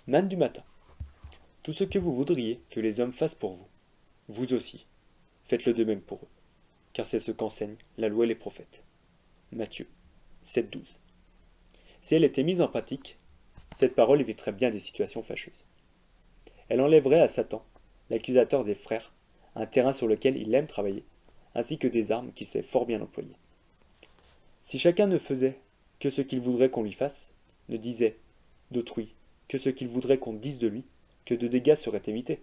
Manne du matin. Tout ce que vous voudriez que les hommes fassent pour vous, vous aussi, faites-le de même pour eux, car c'est ce qu'enseignent la loi et les prophètes. Matthieu 7,12. Si elle était mise en pratique, cette parole éviterait bien des situations fâcheuses. Elle enlèverait à Satan, l'accusateur des frères, un terrain sur lequel il aime travailler, ainsi que des armes qu'il sait fort bien employer. Si chacun ne faisait que ce qu'il voudrait qu'on lui fasse, ne disait d'autrui que ce qu'il voudrait qu'on dise de lui, que de dégâts seraient évités.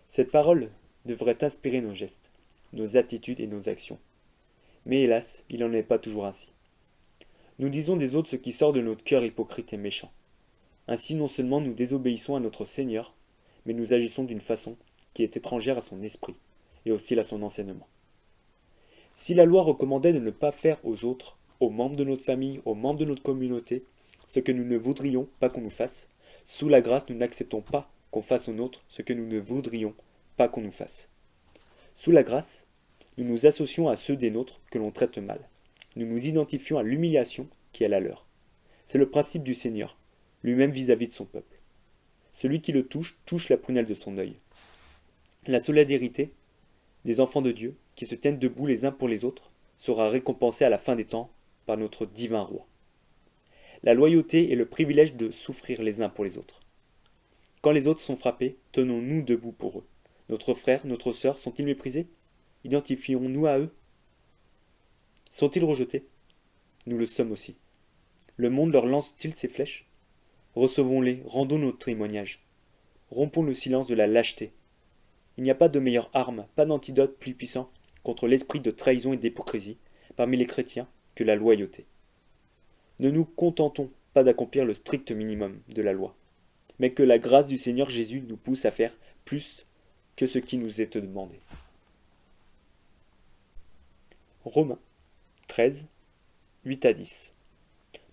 Cette parole devrait inspirer nos gestes, nos attitudes et nos actions. Mais hélas, il n'en est pas toujours ainsi. Nous disons des autres ce qui sort de notre cœur hypocrite et méchant. Ainsi non seulement nous désobéissons à notre Seigneur, mais nous agissons d'une façon qui est étrangère à son esprit, et aussi à son enseignement. Si la loi recommandait de ne pas faire aux autres, aux membres de notre famille, aux membres de notre communauté, ce que nous ne voudrions pas qu'on nous fasse, sous la grâce nous n'acceptons pas qu'on fasse aux nôtres ce que nous ne voudrions pas qu'on nous fasse. Sous la grâce, nous nous associons à ceux des nôtres que l'on traite mal. Nous nous identifions à l'humiliation qui est la leur. C'est le principe du Seigneur, lui-même vis-à-vis de son peuple. Celui qui le touche la prunelle de son œil. La solidarité des enfants de Dieu, qui se tiennent debout les uns pour les autres, sera récompensée à la fin des temps par notre divin roi. La loyauté est le privilège de souffrir les uns pour les autres. Quand les autres sont frappés, tenons-nous debout pour eux. Notre frère, notre sœur sont-ils méprisés? Identifions-nous à eux? Sont-ils rejetés? Nous le sommes aussi. Le monde leur lance-t-il ses flèches? Recevons-les, rendons notre témoignage. Rompons le silence de la lâcheté. Il n'y a pas de meilleure arme, pas d'antidote plus puissant contre l'esprit de trahison et d'hypocrisie parmi les chrétiens que la loyauté. Ne nous contentons pas d'accomplir le strict minimum de la loi, mais que la grâce du Seigneur Jésus nous pousse à faire plus que ce qui nous est demandé. Romains 13, 8 à 10.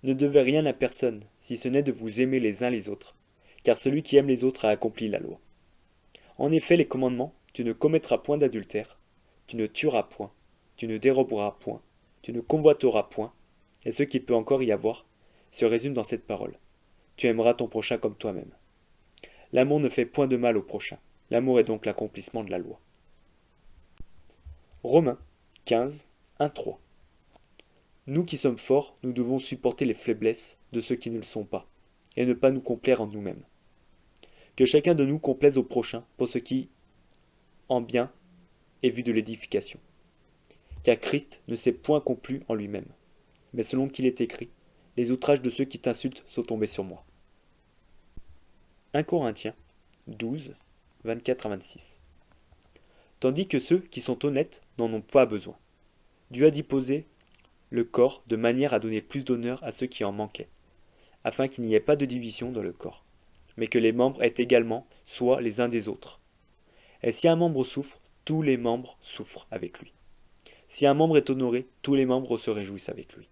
Ne devez rien à personne, si ce n'est de vous aimer les uns les autres, car celui qui aime les autres a accompli la loi. En effet, les commandements, tu ne commettras point d'adultère, tu ne tueras point, tu ne déroberas point, tu ne convoiteras point, et ce qui peut encore y avoir, se résume dans cette parole. Tu aimeras ton prochain comme toi-même. L'amour ne fait point de mal au prochain. L'amour est donc l'accomplissement de la loi. Romains 15, 1, 3. Nous qui sommes forts, nous devons supporter les faiblesses de ceux qui ne le sont pas, et ne pas nous complaire en nous-mêmes. Que chacun de nous complaise au prochain pour ce qui, en bien, est vu de l'édification. Car Christ ne s'est point complu en lui-même, mais selon qu'il est écrit, les outrages de ceux qui t'insultent sont tombés sur moi. 1 Corinthiens 12, 24 à 26. Tandis que ceux qui sont honnêtes n'en ont pas besoin. Dieu a disposé le corps de manière à donner plus d'honneur à ceux qui en manquaient, afin qu'il n'y ait pas de division dans le corps, mais que les membres aient également soin les uns des autres. Et si un membre souffre, tous les membres souffrent avec lui. Si un membre est honoré, tous les membres se réjouissent avec lui.